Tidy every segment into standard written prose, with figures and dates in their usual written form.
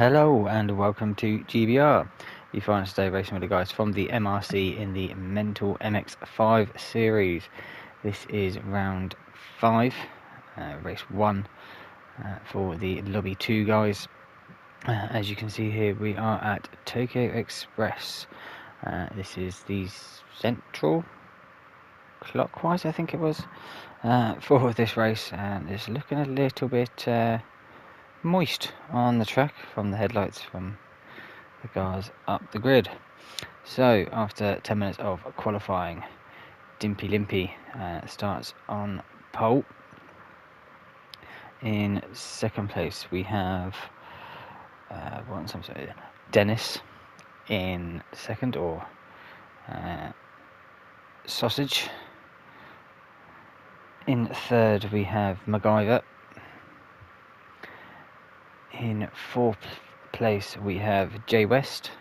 Hello and welcome to GBR. You find us today racing with the guys from the MRC in the Mental MX5 series. This is round 5, race 1 for the Lobby 2 guys. As you can see here, we are at Tokyo Express. This is the central clockwise, I think it was, for this race, and it's looking a little bit moist on the track from the headlights from the cars up the grid. So after 10 minutes of qualifying, Dimpy Limpy starts on pole. In second place we have Dennis in second, or Sausage. In third we have MacGyver. In fourth place we have J West.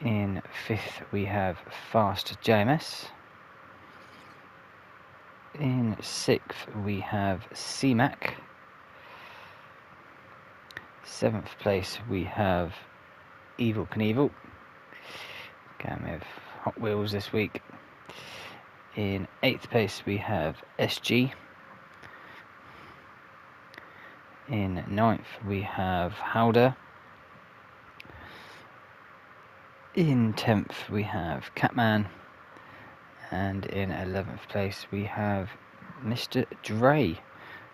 In fifth we have Fast JMS. In sixth we have CMAC. Seventh place we have Evil Knievel. Again, we have Hot Wheels this week. In eighth place we have SG. In ninth we have Howder. In 10th we have Catman, and in 11th place we have Mr. Dre.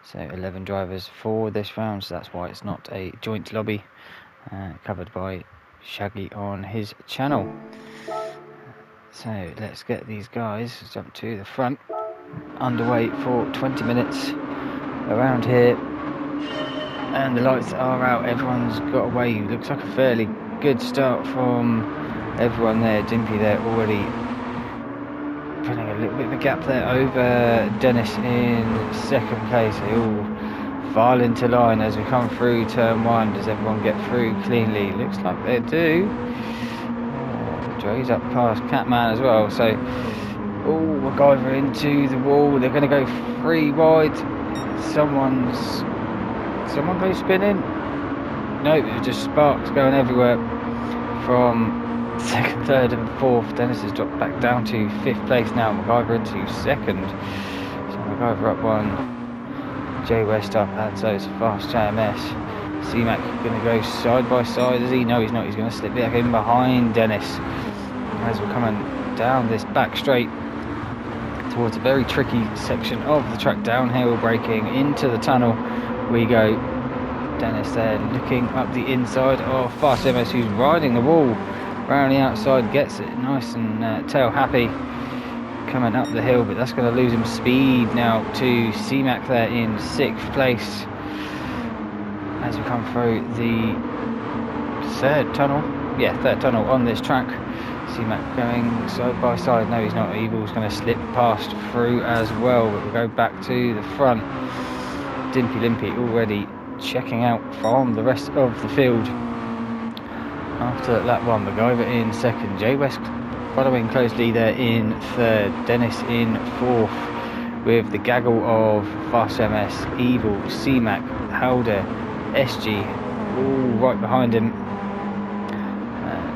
So 11 drivers for this round, so that's why it's not a joint lobby, covered by Shaggy on his channel. So let's get these guys jump to the front. Underway for 20 minutes around here, and the lights are out. Everyone's got away. Looks like a fairly good start from everyone there. Dimpy there already putting a little bit of a gap there over Dennis in second place. They all file into line as we come through turn 1. Does everyone get through cleanly? Looks like they do. Dre's up past Catman as well. So, MacGyver into the wall. They're going to go 3 wide. Someone goes spinning. Nope, it was just sparks going everywhere from second, third and fourth. Dennis has dropped back down to 5th place now. MacGyver into second. So MacGyver up 1. J West up, and so it's Fast JMS. C-Mac going to go side by side. Does he? No, he's not. He's going to slip back in behind Dennis as we're coming down this back straight towards a very tricky section of the track. Downhill, braking into the tunnel we go. Dennis there looking up the inside of Fast JMS, who's riding the wall round the outside, gets it nice and tail happy coming up the hill, but that's going to lose him speed now to C-Mac there in 6th place as we come through the third tunnel on this track. C-Mac going side by side. No, he's not. Evil's going to slip past through as well, but we'll go back to the front. Dimpy Limpy already checking out from the rest of the field after lap 1. MacGyver in second, J West following closely there in third, Dennis in 4th, with the gaggle of Fast MS, Evil, C-Mac, Howder, SG all right behind him.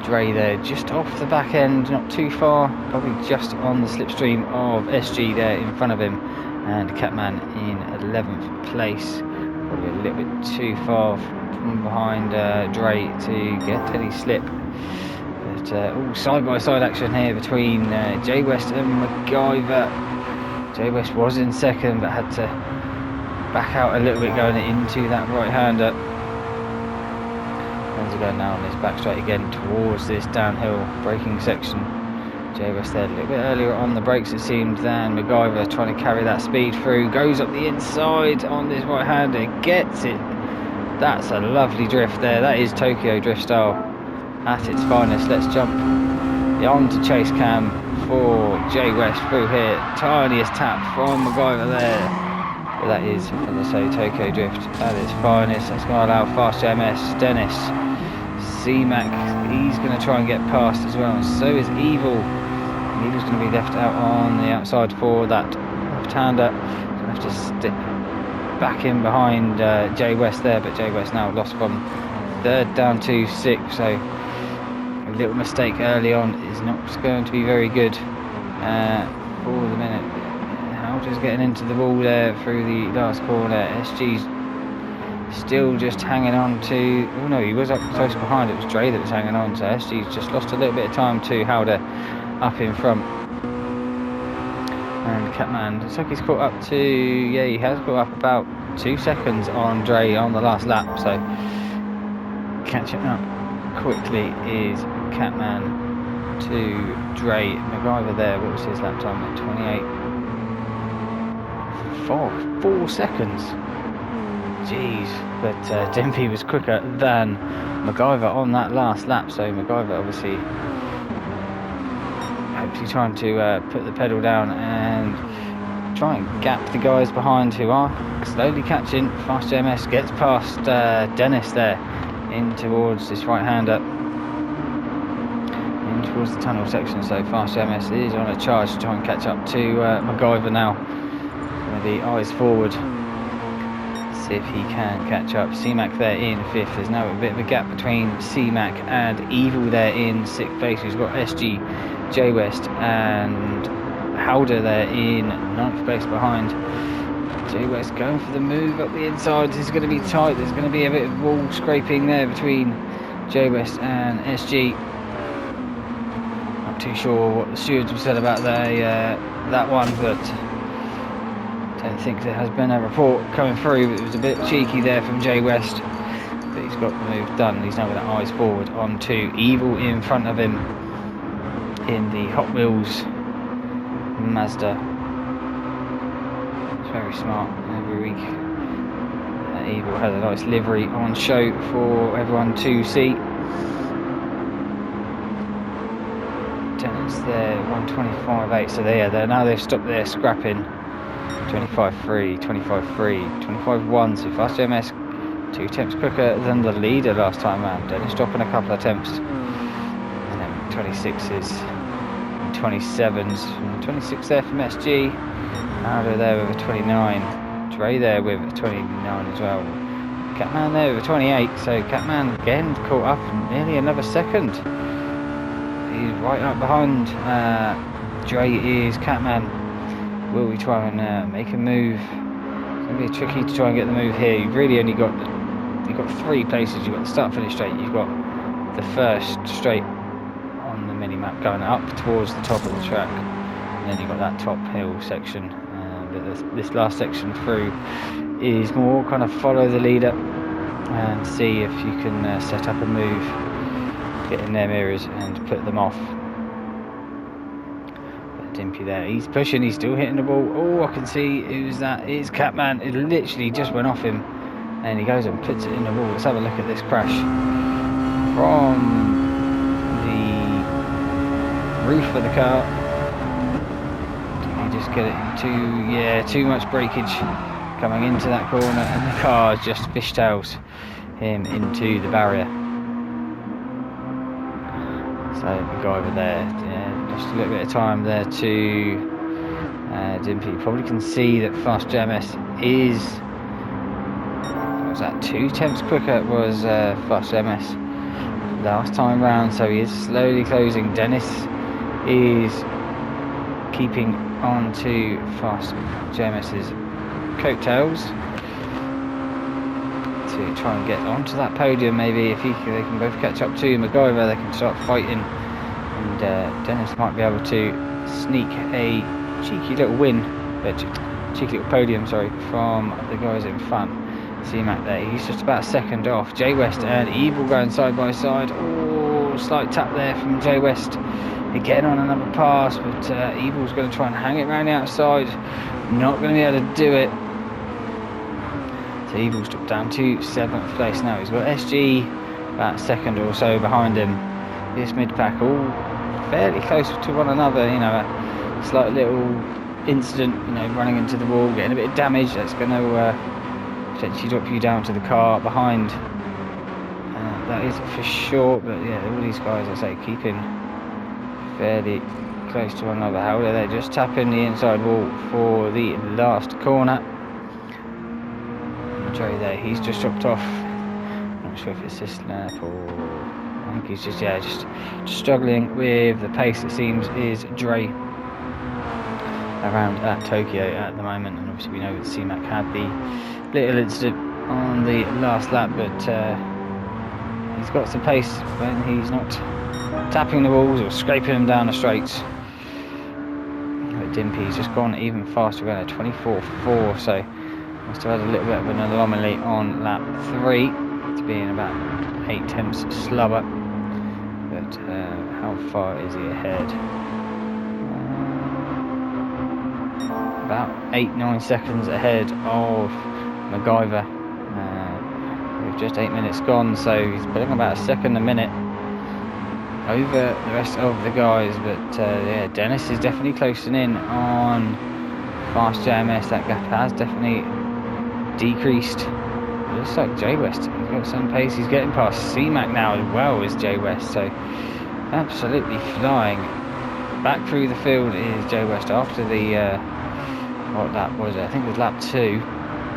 Dre there just off the back end, not too far, probably just on the slipstream of SG there in front of him, and Catman in 11th place, probably a little bit too far from behind Dre to get any slip. But all side by side action here between J West and MacGyver. J West was in second but had to back out a little bit going into that right hander. As we go now on this back straight again towards this downhill braking section. J West there a little bit earlier on the brakes it seemed than MacGyver, trying to carry that speed through. Goes up the inside on this right hander, gets it. That's a lovely drift there. That is Tokyo drift style at its finest. Let's jump on to chase cam for J West through here. Tiniest tap from MacGyver there. But that is, as I say, Tokyo drift at its finest. That's going to allow Fast JMS, Dennis, C-Mac, he's going to try and get past as well, and so is Evil. And Evil's going to be left out on the outside for that left-hander. Going to have to stick back in behind Jay West there, but Jay West now lost from 3rd down to 6th, so a little mistake early on is not going to be very good for the minute. Howder's getting into the wall there through the last corner. SG's still just hanging on to... Oh no, he was up close behind. It was Dre that was hanging on, so SG's just lost a little bit of time to Howder up in front. And Catman, looks like he's caught up to... Yeah, he has caught up about 2 seconds on Dre on the last lap, so catching up quickly is Catman to Dre. MacGyver there, what was his lap time at 28? 4 seconds. Jeez, but Dimpy was quicker than MacGyver on that last lap, so MacGyver obviously hopefully trying to put the pedal down and try and gap the guys behind who are slowly catching. Fast JMS gets past Dennis there in towards this right-hander, in towards the tunnel section, so Fast JMS is on a charge to try and catch up to MacGyver now. Maybe eyes forward, see if he can catch up. C-Mac there in 5th. There's now a bit of a gap between C-Mac and Evil there in 6th place. He's got SG, J West and Howder there in 9th place behind. J West going for the move up the inside. This is going to be tight. There's going to be a bit of wall scraping there between J West and SG. Not too sure what the stewards have said about that one, but I don't think there has been a report coming through. But it was a bit cheeky there from J West, but he's got the move done. He's now got that eyes forward onto Evil in front of him in the Hot Wheels Mazda. It's very smart every week. Evil has a nice livery on show for everyone to see. Dennis there, 125.8. So they're now they've stopped their scrapping. 25.3, 25.3, 25.1. So Fast JMS 2 attempts quicker than the leader last time round. Dennis dropping a couple of attempts, and then 26s. 27s, 26 there from SG, Howder there with a 29, Dre there with a 29 as well, Catman there with a 28, so Catman again caught up nearly another second. He's right up behind Dre is Catman. Will we try and make a move? It's going to be tricky to try and get the move here. You've really only got 3 places. You've got the start finish straight, you've got the first straight on the mini-map going up towards the top of the track, and then you've got that top hill section, but this last section through is more kind of follow the leader and see if you can set up a move, get in their mirrors and put them off. But Dimpy there, he's pushing, he's still hitting the ball. Oh, I can see who's that. It's Catman. It literally just went off him and he goes and puts it in the wall. Let's have a look at this crash from roof of the car. Did he just get it into, yeah, too much breakage coming into that corner, and the car just fishtails him into the barrier. So the guy over there, yeah, just a little bit of time there to Dimpy. Probably can see that Fast JMS is, what was that, 2 attempts quicker was Fast JMS last time round, so he is slowly closing. Dennis is keeping on to Fast JMS's coattails to try and get onto that podium. Maybe if they can both catch up to MacGyver, they can start fighting, and Dennis might be able to sneak a cheeky little win, cheeky little podium, sorry, from the guys in front. C-Mac there, he's just about a second off. J West and Evil going side by side. Oh, slight tap there from J West. Again on another pass, but Evil's going to try and hang it around the outside. Not going to be able to do it. So Evil's dropped down to 7th place now. He's got SG about a second or so behind him. This mid-pack all fairly close to one another. You know, a slight little incident, you know, running into the wall, getting a bit of damage. That's going to potentially drop you down to the car behind. That is for sure. But yeah, all these guys, I say, keeping fairly close to one another. How are they just tapping the inside wall for the last corner? Dre there, he's just dropped off. Not sure if it's this lap or I think he's just struggling with the pace. It seems is Dre around at Tokyo at the moment, and obviously we know that C-Mac had the little incident on the last lap, but he's got some pace when he's not tapping the walls or scraping them down the straights. But Dimpy's just gone even faster, going at 24.4, so must have had a little bit of an anomaly on lap 3 to being about 8 tenths slower. But how far is he ahead? About 8-9 seconds ahead of MacGyver. With just 8 minutes gone, so he's putting about a second a minute over the rest of the guys. But yeah, Dennis is definitely closing in on fast JMS. That gap has definitely decreased. It looks like Jay West, he's got some pace. He's getting past C-Mac now as well as Jay West, so absolutely flying. Back through the field is Jay West after the what lap was it? I think it was lap 2.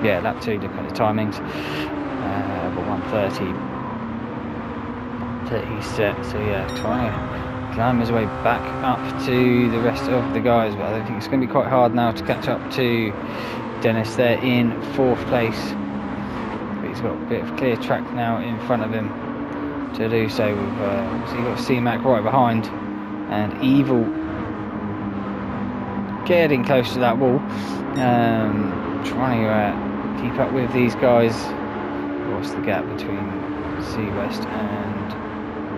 Yeah, lap 2, looking at the timings. But 1:30 that he set, so yeah, trying to climb his way back up to the rest of the guys, but I don't think it's going to be quite hard now to catch up to Dennis there in 4th place. But he's got a bit of clear track now in front of him to do so. So you've got C-Mac right behind, and Evil getting close to that wall, trying to keep up with these guys. What's the gap between C West and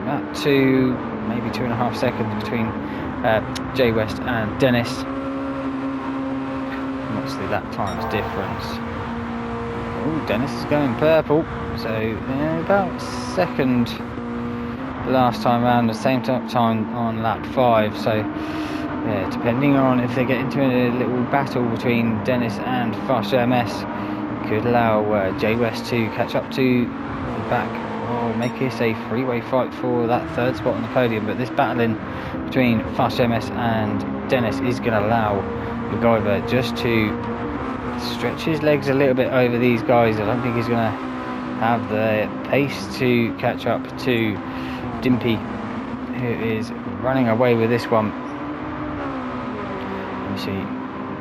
about 2, maybe 2.5 seconds between Jay West and Dennis? What's the lap times difference? Oh, Dennis is going purple, so about second last time round, the same time on lap 5. So yeah, depending on if they get into a little battle between Dennis and Fast JMS, could allow Jay West to catch up to the back or make this a three-way fight for that 3rd spot on the podium. But this battling between Fast JMS and Dennis is going to allow MacGyver just to stretch his legs a little bit over these guys. I don't think he's going to have the pace to catch up to Dimpy, who is running away with this one. Let me see.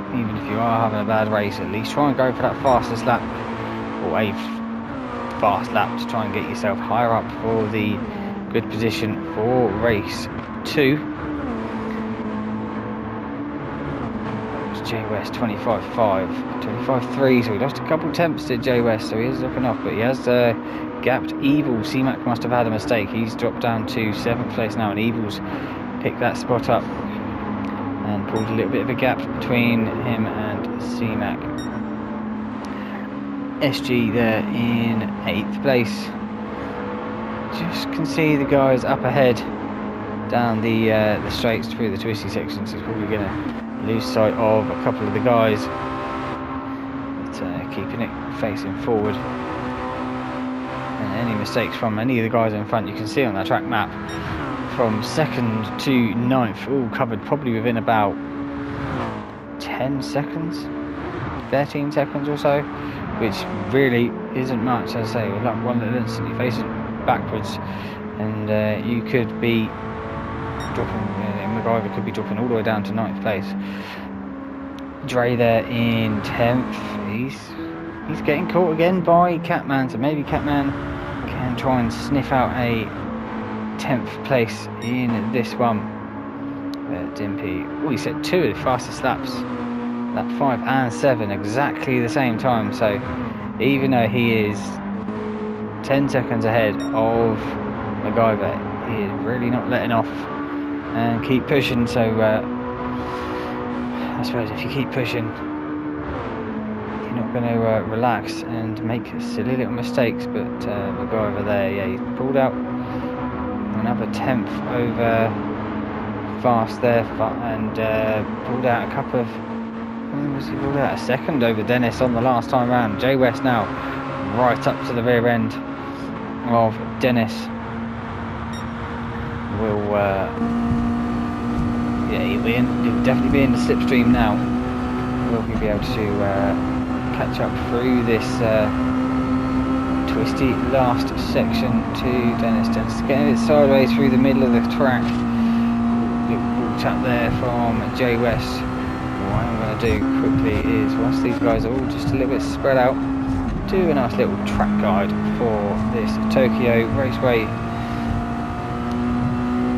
Even if you are having a bad race, at least try and go for that fastest lap, or a fast lap, to try and get yourself higher up for the good position for race 2. Jay West 25.5, 25.3, so he lost a couple temps to Jay West, so he is looking off, but he has gapped Evil. C-Mac must have had a mistake. He's dropped down to 7th place now, and Evil's picked that spot up and pulled a little bit of a gap between him and C-Mac. SG there in 8th place. Just can see the guys up ahead down the straights through the twisty sections. He's probably going to lose sight of a couple of the guys, but keeping it facing forward. And any mistakes from any of the guys in front, you can see on that track map, from 2nd to 9th, all covered probably within about 10 seconds, 13 seconds or so, which really isn't much. As I say, with like one little instant, you're facing backwards, and you could be dropping, MacGyver could be dropping all the way down to 9th place. Dre there in 10th, he's getting caught again by Catman, so maybe Catman can try and sniff out a 10th place in this one. Dimpy, he set 2 of the fastest laps, lap 5 and 7, exactly the same time. So even though he is 10 seconds ahead of MacGyver, he is really not letting off and keep pushing. So I suppose if you keep pushing, you're not going to relax and make silly little mistakes. But MacGyver there, yeah, he pulled out another 10th over Fast there, and pulled out a couple of, he pulled out a second over Dennis on the last time round. Jay West now right up to the rear end of Dennis. Will he'll definitely be in the slipstream now. Will he be able to catch up through this twisty last section to Dennis. Dennis getting it sideways through the middle of the track. Little tap there from Jay West. What I'm going to do quickly is, once these guys are all just a little bit spread out, do a nice little track guide for this Tokyo Raceway.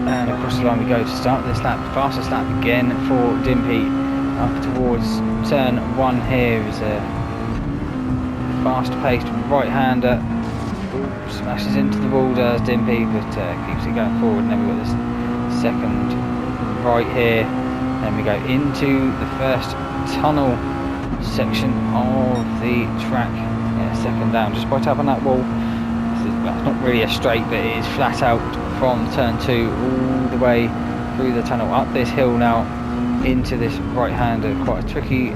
And across the line we go to start this lap. Fastest lap again for Dimpy. Up towards turn 1 here is a fast-paced right-hander. Smashes into the wall, does Dimpy, but keeps it going forward. And then we've got this second right here. Then we go into the first tunnel section of the track. Yeah, second down, just by tapping that wall. It's not really a straight, but it is flat out from turn 2 all the way through the tunnel, up this hill now into this right-hander. Quite a tricky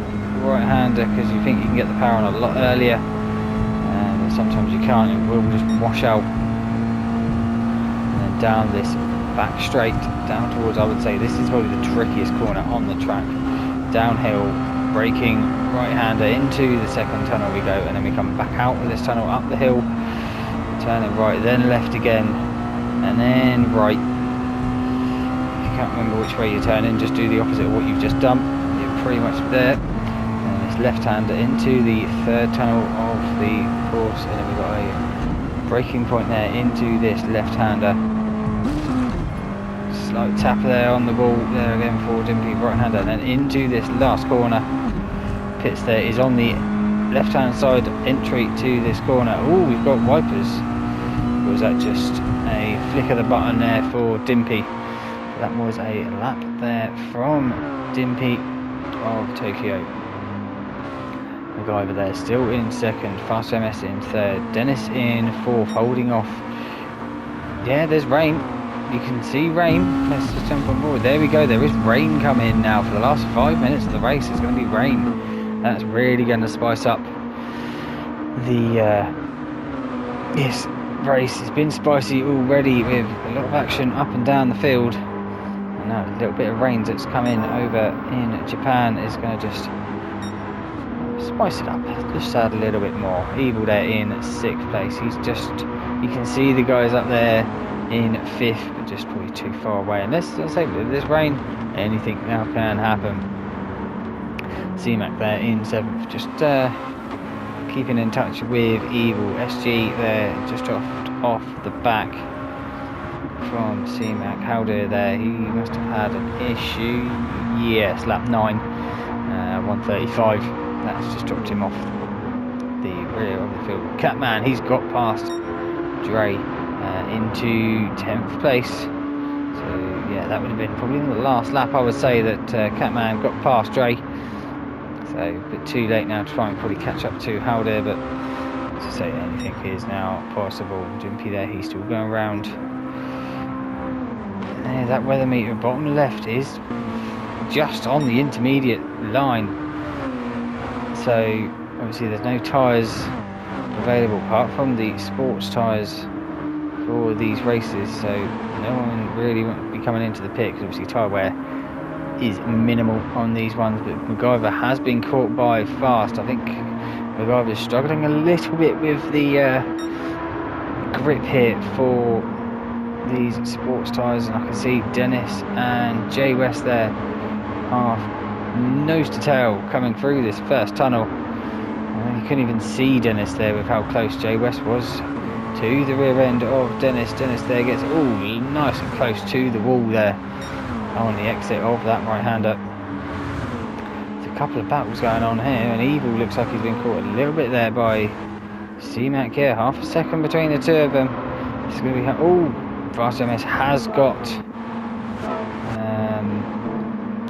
right-hander because you think you can get the power on a lot earlier, and sometimes you can't. It will just wash out. And then down this back straight, down towards, I would say this is probably the trickiest corner on the track. Downhill, braking right-hander into the second tunnel we go, and then we come back out of this tunnel, up the hill, turning right, then left again, and then right. If you can't remember which way you're turning, just do the opposite of what you've just done. You're pretty much there. And this left-hander into the third tunnel of the course, and then we've got a braking point there into this left-hander. Slight tap there on the wall there again for Dimpy, right-hander, and then into this last corner. Pits there is on the left-hand side entry to this corner. Oh, we've got wipers. Or was that just a flick of the button there for Dimpy? That was a lap there from Dimpy of Tokyo. The guy over there still in second, Fast MS in third, Dennis in fourth, holding off. Yeah, there's rain. You can see rain. Let's just jump on board. There we go. There is rain coming now. For the last 5 minutes of the race, it's going to be rain. That's really going to spice up the this race. It's been spicy already with a lot of action up and down the field. And now a little bit of rain that's come in over in Japan is going to just spice it up. Just add a little bit more. Evil there in 6th place. He's just, you can see the guys up there in 5th, but just probably too far away. And let's say with this rain, anything now can happen. C-Mac there in 7th, just keeping in touch with Evil. SG there, just off the back from C-Mac. Howder there, he must have had an issue. Yes, lap 9, 135. That's just dropped him off the rear of the field. Catman, he's got past Dre into 10th place. So yeah, that would have been probably in the last lap, I would say, that Catman got past Dre. So a bit too late now to try and probably catch up to Howder, but as I say, anything is now possible. Dimpy there, he's still going around. There, that weather meter bottom left is just on the intermediate line. So obviously there's no tyres available apart from the sports tyres for these races, so no one really won't be coming into the pit because obviously tyre wear is minimal on these ones. But MacGyver has been caught by Fast. I think MacGyver is struggling a little bit with the grip here for these sports tyres, and I can see Dennis and Jay West there are nose to tail coming through this first tunnel. You couldn't even see Dennis there with how close Jay West was to the rear end of Dennis. Dennis there gets all nice and close to the wall there on the exit of that right-hander. There's a couple of battles going on here, and Evil looks like he's been caught a little bit there by C-Mac here. Half a second between the two of them. It's going to be... oh, Fast MS has got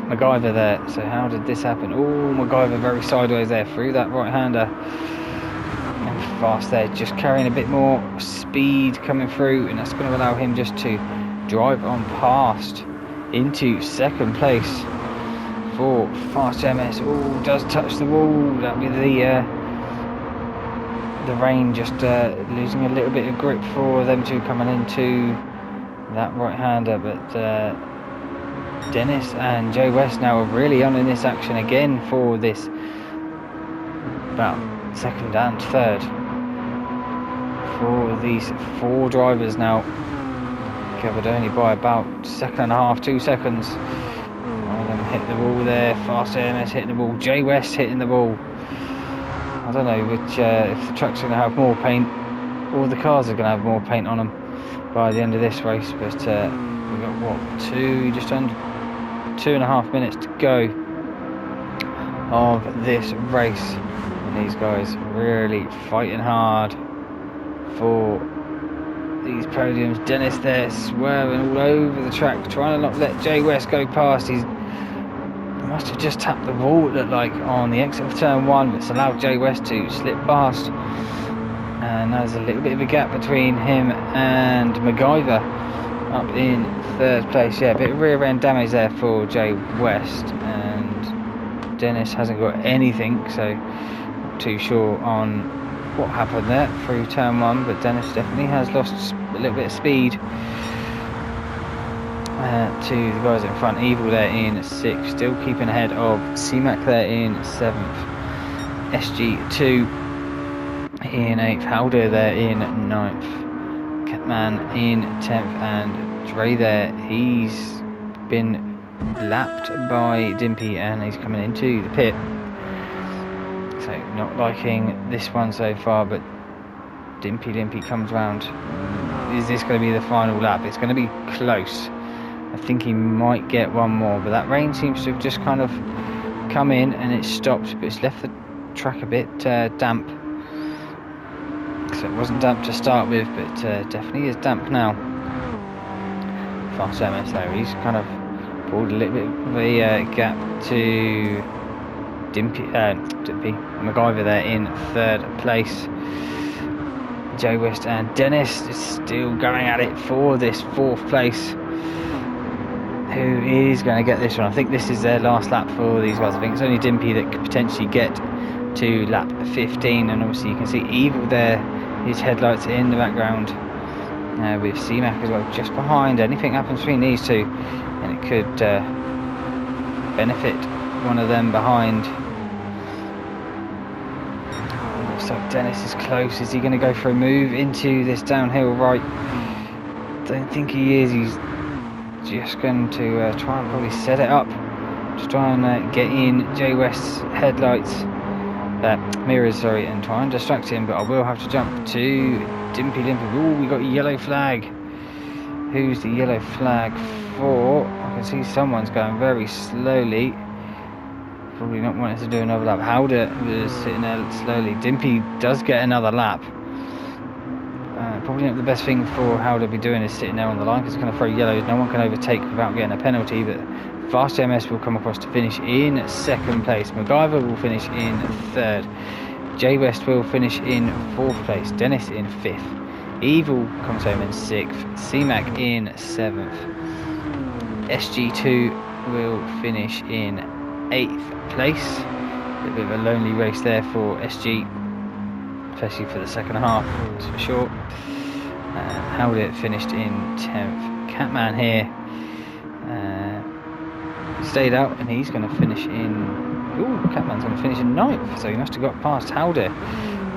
MacGyver there. So how did this happen? Oh, MacGyver very sideways there through that right-hander. And Fast there, just carrying a bit more speed coming through, and that's going to allow him just to drive on past into second place for Fast MS. Oh, does touch the wall. That'll be the rain just losing a little bit of grip for them two coming into that right-hander. But Dennis and Joe West now are really on in this action again for this about second and third. for these 4 drivers now. Covered only by about 1.5, 2 seconds. One of them hit the wall there. Fast AMS hitting the wall. J West hitting the wall. I don't know which if the truck's going to have more paint or the cars are going to have more paint on them by the end of this race. But we've got what, just under 2.5 minutes to go of this race, and these guys really fighting hard for these podiums. Dennis there swerving all over the track, trying to not let J West go past. He must have just tapped the wall, it looked like, on the exit of turn 1, but it's allowed J West to slip past. And there's a little bit of a gap between him and MacGyver up in 3rd place. Yeah, a bit of rear end damage there for J West, and Dennis hasn't got anything, so not too sure on what happened there through turn 1, but Dennis definitely has lost a little bit of speed to the guys in front. Evil there in 6th, still keeping ahead of C-Mac there in 7th, SG2 in 8th, Howder there in 9th, Catman in 10th, and Dre there, he's been lapped by Dimpy and he's coming into the pit. So not liking this one so far, but Dimpy comes round. Is this going to be the final lap? It's going to be close. I think he might get one more, but that rain seems to have just kind of come in and it's stopped, but it's left the track a bit damp. So it wasn't damp to start with, but definitely is damp now. Fast MS there, he's kind of pulled a little bit of a gap to Dimpy, MacGyver there in 3rd place. J West and Dennis is still going at it for this 4th place. Who is going to get this one? I think this is their last lap for these guys. I think it's only Dimpy that could potentially get to lap 15, and obviously you can see Evil there, his headlights in the background, with C-Mac as well just behind. Anything happens between these two and it could benefit one of them behind. Looks like Dennis is close. Is he going to go for a move into this downhill right? Don't think he is. He's just going to try and probably set it up to try and get in J West's headlights, mirrors, sorry, and try and distract him. But I will have to jump to Dimpy. Oh, we got a yellow flag. Who's the yellow flag for? I can see someone's going very slowly, probably not wanting to do another lap. Howder was sitting there slowly. Dimpy does get another lap. Probably not the best thing for Howder to be doing is sitting there on the line, because it's going to throw yellows. No one can overtake without getting a penalty, but Fast MS will come across to finish in 2nd place. MacGyver will finish in 3rd. J West will finish in 4th place. Dennis in 5th. Evil comes home in 6th. C-Mac in 7th. SG2 will finish in 8th place. A bit of a lonely race there for SG, especially for the second half, that's for sure. Howder finished in 10th. Catman here stayed out, and he's going to finish in... Ooh, Catman's going to finish in 9th, so he must have got past Howder.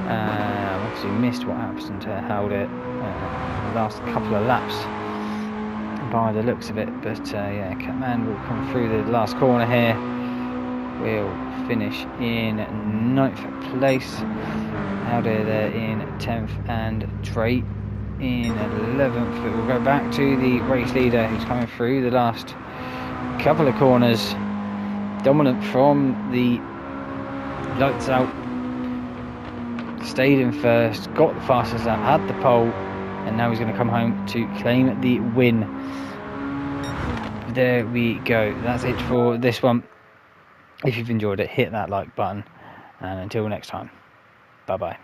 Obviously missed what happened to Howder the last couple of laps by the looks of it, but yeah, Catman will come through the last corner here. Will finish in 9th place. Howder there in 10th, and Dre in 11th. But we'll go back to the race leader, who's coming through the last couple of corners, dominant from the lights out. Stayed in 1st, got the fastest lap, had the pole, and now he's going to come home to claim the win. There we go. That's it for this one. If you've enjoyed it, hit that like button, and until next time, bye bye.